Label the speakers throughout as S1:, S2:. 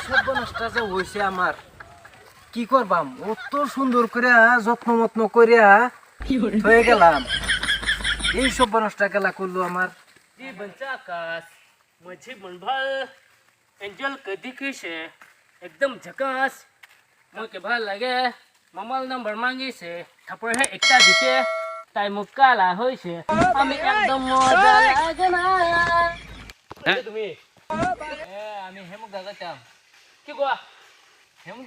S1: সর্বনাশটা যে হয়েছে আমার, কি করবাম? অত সুন্দর করে যত্ন মত্ন করিয়া হয়ে গেলাম, এই সর্বনাশটা গেলা করলো আমার।
S2: एंजल कधी से एकदम झकास मोके भल लगे मोबाइल नंबर मांगी से थपर है एकटा दिसे ताई मुकाला होइसे আমি একদম মজা লাগে না তুমি
S1: আমি হেমুক দাদা চাম,
S2: কি কোয়া
S1: হেমুক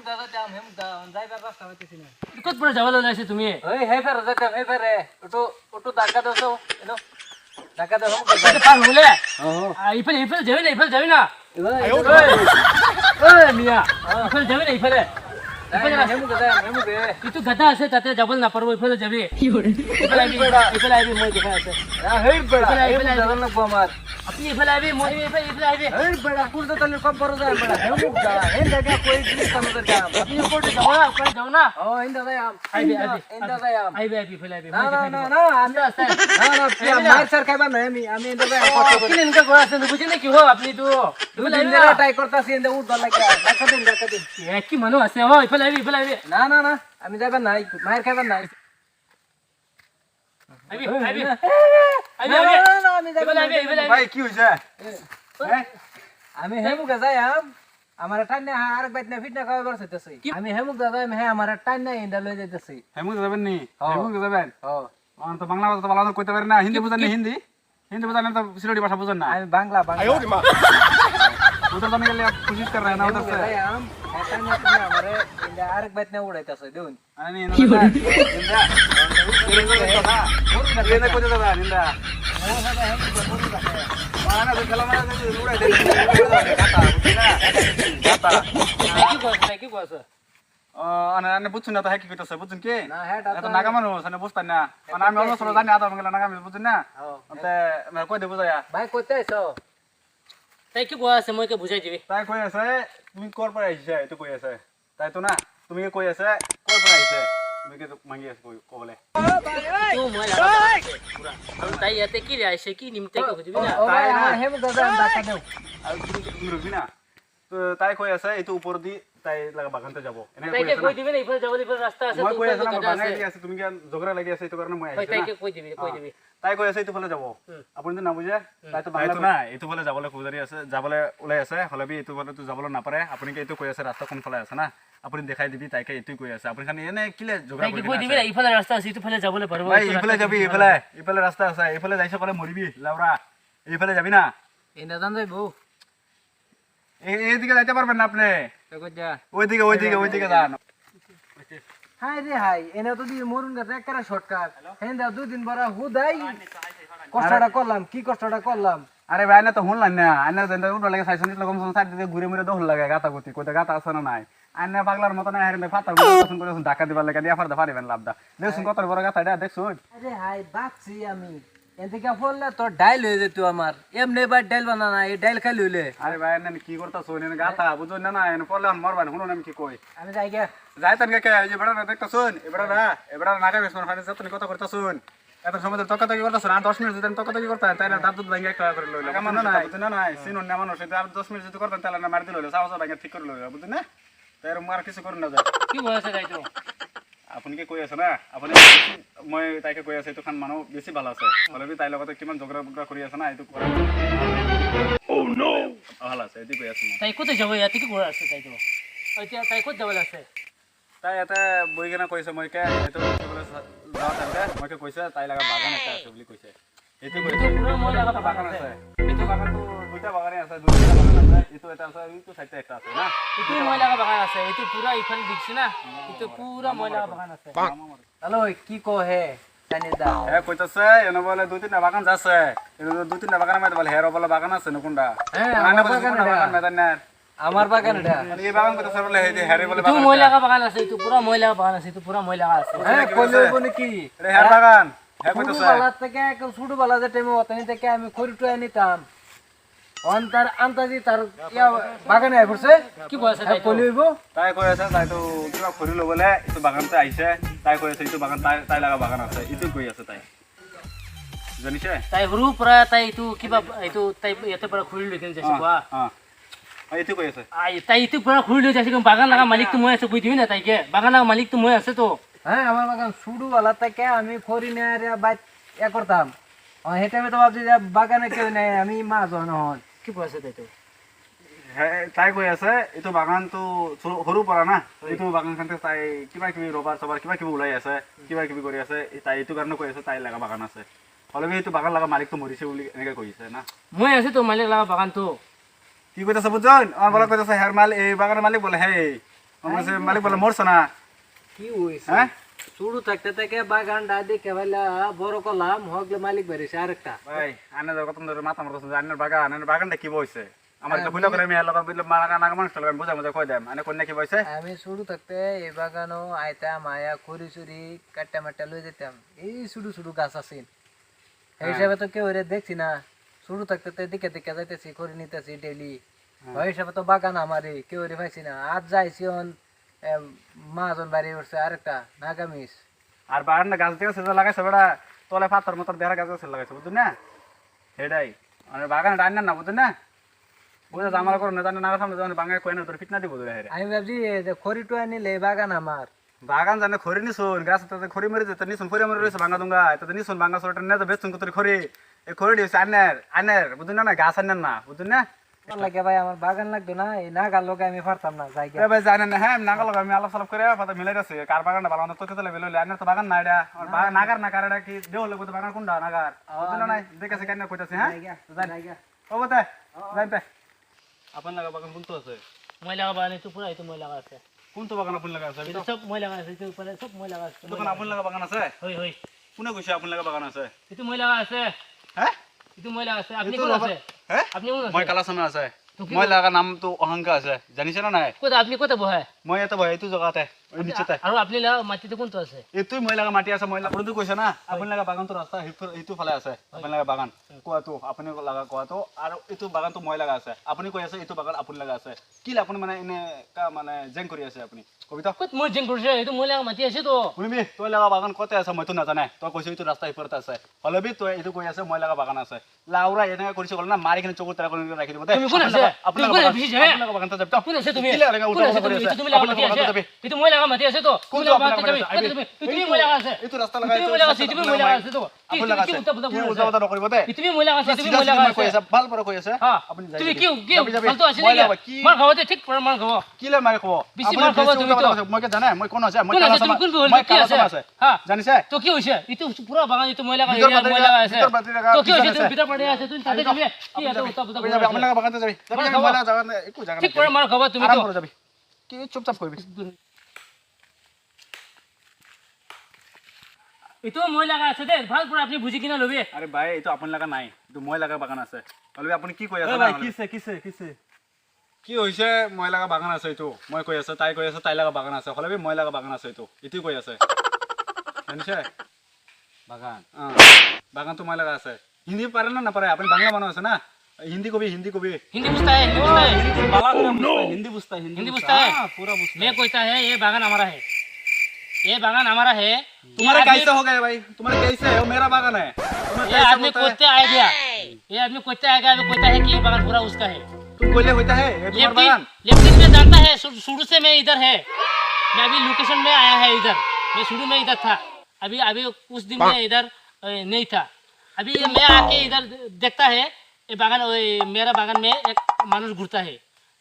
S1: দাদা চাম, হেমুক দা যাইবার রাস্তা হইতেছি না।
S2: কত পরে যাবলে নাইছে তুমি
S1: ওই হে ফের যেতাম, হে ফেরে ওটো ধাক্কা দাও, এনো ধাক্কা দাও, হেমুক
S2: কত পার হলে ইফালে ইফালে যাবি না ওই মিয়া ইফালে যাবি না ইফালে
S1: হেমুক দাদা, হেমুক রে
S2: ইতু গাদা আছে তাতে যাবল না পারবো ইফালে যাবি ইফালে আইবি মই দেখা আছে
S1: হেই বড়া, হেমুক দাদা না আমার,
S2: আপনি ইফালে আইবি মই ইফালে আইবি
S1: হেই বড়া কুলতে তালে কম বড় যায় বড়া, হেমুক দা হেন জায়গা কই জিনিস কামতে যাম,
S2: আপনি কোর্টে যাও না
S1: ও হেন দাদা আম,
S2: আইবি
S1: হেন দাদা আম,
S2: আইবি ইফালে আইবি
S1: না আমি
S2: আছে
S1: মার স্যার খাইবা না, আমি হেন দাদা কষ্ট করি,
S2: কিনে নিকা গোয়া আছে বুঝি না কি হো আপনি তো
S1: দুই দিন ধরে ট্রাই করতাছি, এন্ড উঠ দল লাগা, ধাক্কা দিন
S2: কি মানুষ আছে হো ইফালে আইবি
S1: না আমি যাইবার নাই, মার খাইবার নাই,
S2: আইবি
S1: না আমি যাইবার নাই
S3: ভাই কি হইছে
S1: আমি হেমুক যাই আম, আমার টাইম না আর বাইত না ফিট না খাবার চাইতেছি, আমি হেমুক দাদা হে আমার টাইম না ইন্ডা লই যাইতেছি।
S3: হেমুক যাবেন নি? হেমুক যাবেন?
S1: ও
S3: অন তো বাংলা ভাষা তো ভালো কইতে পারেন না, হিন্দি বুঝেন না? হিন্দি বুঝেন না তো সিলেটি ভাষা বুঝেন না?
S1: আমি বাংলা
S3: उधर जाने के लिए आप कोशिश कर रहे हैं ना उधर से?
S1: आम टाइम ना तुम्हें हमारे इंडा आर बात ना उड़ाइताছে देउन,
S3: अरे नहीं निंदा निंदा को जाता है निंदा
S1: वो दादा हेमुक दादा
S3: माना से कलम ना से उड़ाई दे गाता
S2: কি কইছ
S3: अने अने बुझुन ना तो है की कइतছে বুঝুন কি
S1: না হেড
S3: এত নাগা মানুষ আনে বুঝতাম না মানে আমি অলস জানি আদা মঙ্গলা নাগা বুঝুন না তে আমি কই দেব যায়া
S1: ভাই কইতে আইছো?
S2: তাই কি কোয়া আছে মই কে বুঝাই দিবি
S3: তাই কই আছে তুমি কর পর আইছে এতো কই আছে তাই তো না তুমি কি কই আছে কর পর আইছে তুমি কি মাগি আছে কবলে
S2: তো মই লাগা পুরা তাই এতে কি রে আইছে কি নিমতে কে বুঝবি না
S1: ও ভাই আমার হেমুক দাদা ডাকা দেও,
S3: আর তুমি রবি না তো তাই কই আছে এই তো উপর দি তাই লাগা বাগানতে যাব এনে
S2: তাই
S3: কই
S2: কে
S3: আছে
S2: কই দিবি না ইফাল যাবলি ইফাল রাস্তা আছে
S3: মই
S2: তো
S3: কই আছে না
S2: গাড়ি
S3: বাগানে
S2: আছে।
S3: আছে তুমি কি ঝগড়া লাগি আছে এই তো কারণে মই
S2: তাই
S3: আইছি না
S2: কে কই দিবি
S3: তাই কই আছে এই তো ফলে যাব আপনি তো না বুঝে তাই তো বাংলা না এই তো ফলে যাবলে খুজারি আছে যাবলে ওলাই আছে হলে বি এই তো ফলে তো যাবলে না পারে আপনি কি এই তো কই আছে রাস্তা কোন ফলে আছে না আপনি দেখাই দিবি তাই কে এতুই কই আছে আপনি খালি এনে কিলে ঝগড়া
S2: তাই কি কই দিবি না ইফাল রাস্তা আছে ইফালে যাবলে পারবো
S3: ভাই ইফালে যাবি ইফালে রাস্তা আছে ইফালে যাইছ কলে মরিবি লাউরা ইফালে যাবি না
S1: ইন্ডা জান যাইবো
S3: এইদিকে যাইতে পারবেন না আপনি
S1: তো কই যা
S3: ওইদিকে যান
S1: হাই রে হাই এনে তো দি মরুন গা একটা শর্টকাট হেন দাও দুই দিন বড় হুদাই কষ্টটা করলাম, কি কষ্টটা করলাম।
S3: আরে ভাই না তো হুনলাম না আইনা যেন উড় লাগে সাইসন লগম সাইড দিয়ে ঘুরে মুরে দহল লাগে গাতা গতি কইতে গাতা আছে না নাই আইনা পাগলার মত না হারিনে ফাতার পছন্দ করে ধাক্কা দিবার লাগা দিয়া ফারদা পারিবেন লাভদা দেখছুন কত বড় গাতা এটা দেখছুন।
S1: আরে হাই বাকছি আমি এদিকে ফললে তোর ডাইল হয়ে যেত আমার, এমনি বাই ডাইল বানানা, এই ডাইল খাই লইলে।
S3: আরে ভাই না কি করতাছ এনে গাতা বুঝুন না না এনে পড়লে মরবান হুনুন আমি কি কই
S1: আমি যাই গে
S3: যাইতান কে এই বড় না দেখতাছুন এবড়া নাগা বেসমান ফাইনে যতনি কথা করতাছুন এত সময় তো তকতকি করতাছুন আর 10 মিনিট যদি তকতকি করতা তাইলে দাঁত দুধ ভাঙা একটা করে লইলো কেমন না বুঝুন না সিনুন না মানুষ এটা আর 10 মিনিট যদি করতেন তাহলে না মার দিল সাহস ভাঙা ঠিক করে লইলো বুঝুন না তার মার কিছু করুন না যায়
S2: কি বয়সে যাই তো
S3: আপনি কি কই আছে না আপনি মই তাইকে কই আছে তো খান মানুষ বেশি ভালো আছে বলে তাই লগতে কিমান ঝগড়া বুগড়া করি আছে না এটো করে ও নো ভালো আছে এদি কই আছে
S2: তাই কোথায় যাবো ইয়াতে কি করে আছে তাই তো তাই কোথায় যাবলে আছে
S3: তাই এটা বইকেনা কইছে মই কে এটো বলে যাওয়া থাকে মই কে কইছে তাই লাগা বাগান একটা আছে বলি কইছে এটো কইছে
S2: পুরো মই লাগা
S3: বাগান আছে এটো বাগান তো দুইটা বাগানে আছে দুইটা বাগান আছে এটো এটা আছে এটো সাইডে একটা আছে না
S2: এটো মই লাগা বাগান আছে এটো পুরা ইফালে দেখছ না এটো পুরা মই লাগা বাগান আছে
S1: হ্যালো কি কো হে জানি দা
S3: এ কইতাছে এনে বলে দুই তিনটা বাগান যাচ্ছে এনে দুই তিনটা বাগানের মধ্যে বলে হেরো বলে বাগান আছে না কোনটা
S1: হ্যাঁ
S3: মানে
S1: আমার
S3: বলে
S1: বাগান
S3: বাগান মেদান না
S1: আমার বাগান এটা
S3: এই বাগান কইতাছে বলে হে হেরে বলে
S2: এটো
S3: বাগান
S2: মই লাগা বাগান আছে এটো পুরা মই লাগা বাগান আছে এটো পুরা মই লাগা আছে
S1: হ্যাঁ কইলে বলে কি
S3: রে হের বাগান হে
S1: ছোট
S3: কইতাছে
S1: বেলা থেকে একদম ছোট বেলা যে টাইমে ওখানে থেকে আমি খড়িটো নিতাম অন্তার আন্তাজি তার বাগানে আই পড়ছে
S2: কি বয়সে যাই তো
S1: কইলে হইব
S3: তাই কইছে তাই তো কিবা খরিল বলে এটো বাগানতে আইছে তাই কইছে এটো বাগান তাই লাগা বাগান আছে এটো কই আছে তাই জানিছে
S2: তাই হরু পুরা তাই এটো কিবা এটো তাই এতে পুরা খুলি লেখেন যাইছে কোয়া
S3: হ্যাঁ এইটো কৈ আছে
S2: তাই ইটো পুরা খুঁড়ি লৈ যাচ্ছে বাগান লাগা মালিক তো মই আছে বুঝ দিবি না তাইকে বাগান লাগা মালিক তো মই আছে তো
S1: হ্যাঁ আমার বাগান শুরুওয়ালা থেকে আমি খড়ি নিয়ে বাইক করতাম সেটা আমি তো ভাবছি যে বাগানে কেউ নেই আমি মাজন হন
S2: কি বলছে তাই তো
S3: তাই কৈ আছে এইটো বাগানটো সৰু পৰা না এইটো বাগানখনতে তাই কিবা কিবি ৰবাৰ চবাৰ কিবা কিবি ওলাই আছে কিবা কিবি কৰি আছে তাই এইটো কাৰণে কৈ আছে তাই লগা বাগান আছে হ'লেও এইটো বাগান লগা মালিকটো মৰিছে বুলি এনেকৈ কৈছে না
S2: মই আছে তো মালিক লাগা বাগান তো
S3: কি কৈছে বুজন আমার বলা কৈছে হের মালিক এই বাগানের মালিক বলে হে বলছে মালিক বলে মরছ না
S1: কি হয়েছে
S3: হ্যাঁ
S1: শুরু থাকতে থেকে বাগানটা দেখে ভাইলা বড় করলাম হগলে মালিক বেরিয়েছে আরেকটা
S3: ভাই আনে কত ধরে মাথা মারতেছ আনের বাগানটা কি বইছে আমার তো ভুলা করে মেয়ে লগা বলে মারা নাগা মানুষ লাগান বুঝা বুঝা কই দেম আনে কোন কি বইছে
S1: আমি শুরু থাকতে এই বাগানও আইতাম আয়া খড়ি চুরি কাটটা মাট্টা লই যেতাম এই শুধু শুধু গাছ আছে এই হিসাবে তো কেউ দেখছি না শুরু থাকতে দিকে দিকে যাইতেছি খড়ি নিতেছি ডেইলি ওই হিসাবে তো বাগান আমারই কেউ পাইছি না আজ যাইছি মাজন বাড়ি উঠছে আরেকটা নাগামিস
S3: আর বাগানটা গাছ দিয়ে সেটা লাগাইছে বেড়া তলে পাথর মতো বেড়া গাছ আছে লাগাইছে বুঝুন না সেটাই মানে বাগান ডান না বুঝুন না বুঝা জামালা করে না জানে না সামনে যখন বাগানে কই না তোর ফিটনা দিব রে
S1: আমি ভাবছি যে খড়িটা নিলে বাগান আমার
S3: বাগান জানে খড়ি নিছুন গাছ তো খড়ি মরে যেত নিছুন খড়ি মরে রয়েছে ভাঙা দুঙ্গা তো নিছুন ভাঙা সরটা না তো বেচুন তোর খড়ি এই খড়ি দিছে আনের বুঝুন না গাছ আনেন না বুঝুন না
S1: লাগে ভাই আমার বাগান লাগতো না এই নাগার লোকে আমি পারতাম না যাই
S3: এ ভাই জানেন না হ্যাঁ নাগা লগা আমি আলাপ সালাপ করে পাতা মিলাই আছে কার বাগানটা ভালো না তোকে তো লেভেল হইলে আনের তো বাগান না এটা নাগার না কার এটা কি দেও লাগবে তো বাগান কোনটা নাগার বুঝুন না দেখেছে কেন কইতাছে হ্যাঁ ও বতে জানতে আপন লাগা বাগান কোনটো আছে
S2: মই লাগা বাগান তো পুরা তো মই লাগা আছে
S3: কোনটো বাগান আপন লাগা আছে
S2: এটা সব মই লাগা আছে তো উপরে সব মই লাগা আছে
S3: দোকান আপন লাগা বাগান আছে
S2: হই হই
S3: কোনে কইছে আপন লাগা বাগান আছে
S2: এটা মই লাগা আছে
S3: হ্যাঁ
S2: এটা মই লাগা আছে আপনি কোন আছে
S3: হ্যাঁ
S2: আপনি কোন আছে
S3: মই কালা সামনে আছে মই লাগা নাম তো অহংকার আছে জানিছ না নাই
S2: কোথা আপনি কোথা বহে
S3: মই এত ভয় এইটো জায়গাতে ওই নিচেতে
S2: আর আপনি লাগা মাটিতে কোনটো আছে
S3: এইটোই মই লাগা মাটি আছে মই লাগা বন্ধু কইছে না আপন লাগা বাগান তো রাস্তা এইটো ফালে আছে আপন লাগা বাগান কোয়াটো আপনি লাগা কোয়াটো আর এইটো বাগান তো মই লাগা আছে আপনি কই আছে এইটো বাগান আপন লাগা আছে কি আপনি মানে এনে কা মানে জেং কৰি আছে আপনি কবিতা
S2: কত মই জেং কৰিছে এটা মই লাগা মাটি আছে তো
S3: শুনিবি তই লাগা বাগান কতে আছে মই তো নাজানে তই কৈছ এইটো ৰাস্তা ইফৰতে আছে হলেবি তই এইটো কৈ আছে মই লাগা বাগান আছে লাউৰা এনেকা কৰিছে কল না মাৰি কিনে চকুৰ তাৰা কৰি ৰাখি দিব দে
S2: তুমি কোন আছে
S3: আপন
S2: তুমি কোন বিজি হে
S3: লাগা বাগান যাব
S2: কোন আছে তুমি
S3: কি লাগা
S2: কোন আছে তুমি তুমি লাগা মাটি আছে এটা মই লাগা মাটি আছে তো
S3: কোন
S2: তুমি মই লাগা আছে
S3: এইটো ৰাস্তা লাগা
S2: তুমি মই লাগা আছে তুমি মই লাগা আছে তো
S3: আপন লাগা আছে কি উল্টা পাল্টা নকৰিব দে
S2: তুমি মই লাগা আছে তুমি মই লাগা
S3: কৈ
S2: আছে
S3: আছে ভাল পৰা কৈ আছে
S2: হ্যাঁ
S3: আপুনি
S2: তুমি কি কি ফালতু আছে
S3: মই
S2: নেকি
S3: লাগা কি
S2: মার খাওয়াতে ঠিক পর মার খাওয়া
S3: কি লে মাৰি কব
S2: বেছি মাৰ খাব তুমি তো।
S3: মই কে জানে মই কোন আছে মই
S2: কোন
S3: কালা
S2: আছে তুমি
S3: সমাজ
S2: কোন হল
S3: মই
S2: কি
S3: কালা
S2: আছে
S3: সমাজ আছে
S2: হ্যাঁ
S3: জানিছে
S2: তো কি হইছে ইটো পুরা বাগান ইটো মই লাগা
S3: ভিতর
S2: এরিয়া মই লাগা আছে
S3: ভিতর বাতি লাগা
S2: তো কি হইছে
S3: আছে।
S2: তুমি ভিতর পড়ে আছে তুমি তাতে যাবে কি এত উত্তা পুত্তা
S3: যাবি যাবি আমার লাগা বাগানতে যাবি যাবি
S2: মাৰ
S3: যাবি
S2: খাব।
S3: মই লাগা জায়গা একো জায়গা
S2: ঠিক পরে মার খাওয়া তুমি
S3: আরাম
S2: তো
S3: করে যাবি কি চুপচাপ করবি
S2: ইটো মই লাগা আছে দে ভাল পরে আপনি বুঝি কিনা লবি
S3: আরে ভাই এই তো আপন লাগা নাই তো মই লাগা বাগান আছে বলবি আপনি কি কই আছে
S4: ভাই কিছে
S3: কি হইছে মই লাগা বাগান আছে এইটো মই কই আছে তাই কই আছে তাই লাগা বাগান আছে হলেবি মই লাগা বাগান আছে এইটো ইতি কই আছে জানিছে
S4: বাগান
S3: বাগান তো মই লাগা আছে হিন্দি পারে না না পারে আপনি বাংলা মানুষ আছে না হিন্দি কবি
S2: हिंदी पूछता है
S4: हिंदी बुझता है
S2: हिंदी पूछता है
S4: पूरा बुझता
S2: मैं कहता है ये बागान हमारा है ये बागान हमारा है
S3: तुम्हारे कैसे हो गए भाई तुम्हारे कैसे है वो मेरा बागान है
S2: ये आदमी कोते आ गया ये आदमी कोते आ गया अभी कहता है कि ये बागान पूरा उसका है
S3: तुम कोयले होता है ये तुम्हारा बागान
S2: लेकिन मैं जानता है शुरू से मैं इधर है मैं अभी लोकेशन में आया है इधर मैं शुरू में इधर था अभी अभी कुछ दिन में इधर नहीं था अभी मैं आके इधर देखता है ये बागान मेरा बागान में एक मानुष घूरता है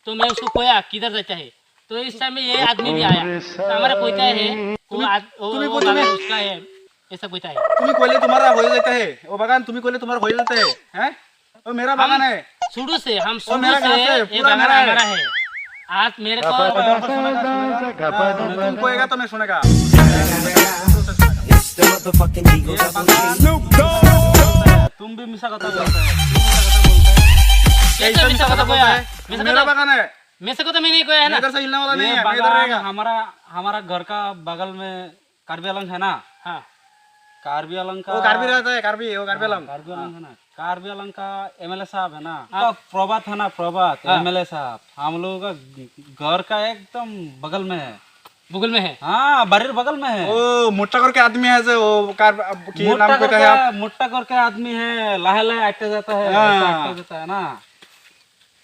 S2: तो मैं उसको खोया किधर रहता है तो इस टाइम में ये आदमी भी आया तो हमारा कोयता है वो बागान उसका है ऐसा कोयता है
S3: तुम्हें कोयले तुम्हारा हो जाता है वो बागान तुम्हें कोयले तुम्हारा हो जाता है हैं वो मेरा बागान है
S2: शुरू से हम
S3: वो मेरा
S2: शुरू से
S3: घास है,
S2: ये
S3: पूरा
S2: बागान
S3: मेरा है।
S2: हमारा है आज मेरे को
S3: तुम कोएगा तो मैं सुनेगा
S4: तुम भी मिसा कथा बोलते है
S2: कैसे मिसा कथा कोया
S3: मेरा बागान है
S2: मैं से को तो मैं नहीं कोया है ना
S3: इधर से हिलने वाला नहीं
S4: ये
S3: है मैं इधर
S4: बागान
S3: रहेगा
S4: हमारा हमारा घर का बगल में कार्बी अलंग है ना
S2: हाँ
S4: कार्बी अलंग का
S3: वो कार्बी रहता है कार्बी वो कार्बी अलंग
S4: कार्बी अलंग है ना कार्बी अलंग का एमएलए साहब है ना तो प्रभात है ना प्रभात एमएलए साहब हम लोगों का घर का एकदम बगल में है
S2: बगल में है
S4: हाँ बारीर बगल में है
S3: ओ मोटा करके आदमी है जो वो कार की नाम को कहे आप
S4: मोटा करके आदमी है लाहे लाहे आटे जाता है
S3: हाँ।
S4: ऐसा आटे जाता है ना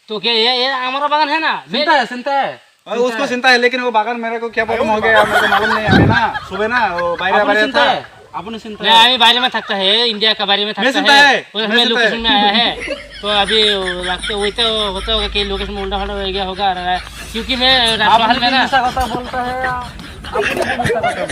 S2: तो क्या ये हमारा बागान है ना
S4: चिंता है
S3: और उसको चिंता है, लेकिन वो बागान मेरे को क्या प्रॉब्लम हो गया मेरे को मालूम नहीं है ना। सुबह ना वो
S4: आपने
S3: बाहर
S4: चिंता
S3: था।
S4: है आपने चिंता
S2: नहीं
S4: है
S2: अभी बारे में थकता है, इंडिया का बारे में थकता
S3: चिंता
S2: है,
S3: है,
S2: और
S3: मैं
S2: हमें
S3: चिंता है।
S2: लोकेशन में आया है। तो अभी लगता वही तो होता होगा कि लोकेशन में उल्टा फल्टा हो गया होगा, क्योंकि मैं राजमहल में ना
S4: ऐसा কথা बोलता है आपने ऐसा কথা बोलता है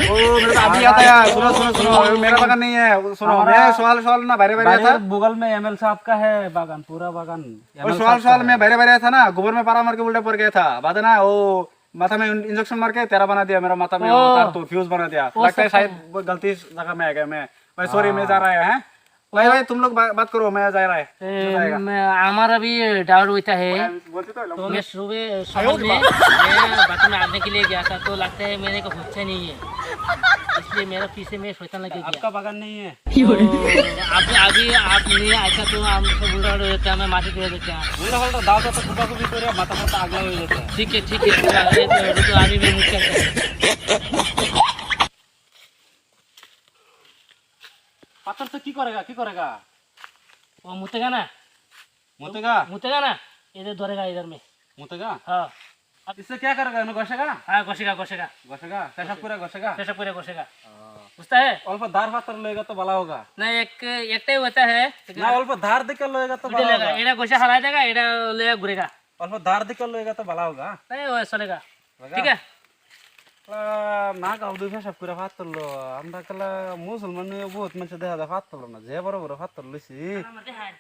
S3: ओ मेरे को अभी आता है। सुनो सुनो सुनो, वो मेरा बागान नहीं है। वो सुनो मैं सवाल ना बाहर बाहर था।
S4: बगल में एमएल साहब का है बागान, पूरा बागान
S3: और सवाल में बाहर बाहर था ना, गोबर में पारा मार के उल्टा पड़ गया था। बाद में ना वो माथा में इंजेक्शन मार के तेरा बना दिया, मेरा माथा में तार तो फ्यूज बना दिया। लगता है शायद वो गलती जगह में आ गया मैं। भाई सॉरी, मैं जा रहा है। भाई भाई तुम लोग बात करो, मैं जा रहा है।
S2: हमारा भी डाउट होता है।
S3: बोलते तो
S2: तो मैं सुबह समझ में मैं बाथरूम में आने के लिए गया था, तो लगता है मेरे को होता नहीं है, इसलिए मेरा पीछे में शैतान लग गया।
S4: आपका बागान नहीं है
S2: तो अभी आप नहीं आया तो हम सब उल्टा हो जाता है, मैं माटी दे देता है।
S4: उल्टा पल्टा दाव तो कुबा कुबी करे माथा माथा आगला हो जाता है।
S2: ठीक है तो अभी मैं मुझे
S4: पाथर से की करेगा
S2: वो मुतेगा ना इधर धरेगा इधर में।
S4: मुतेगा
S2: हाँ
S4: अब इससे क्या करेगा ना घसेगा
S2: हाँ घोषेगा
S4: कैसा पूरा घसेगा
S2: कैसा पूरा घोषेगा बुझता है।
S4: अल्प धार पाथर लेगा तो भला होगा
S2: नहीं एक ही होता है
S4: ना, अल्प धार देकर लेगा तो भला होगा।
S2: एड़ा घोषा हरा देगा, एड़ा ले घूरेगा,
S4: अल्प धार देकर लेगा तो भला होगा।
S2: नहीं वो चलेगा। ठीक है
S4: না গাউদু ফেসাব করে ভাত তুললো আমরা কালা মুসলমান বহুত মানুষ দেখা যায় ভাত তুললো না, যে বড় বড় ভাত তুলছি
S2: আমাদের হাই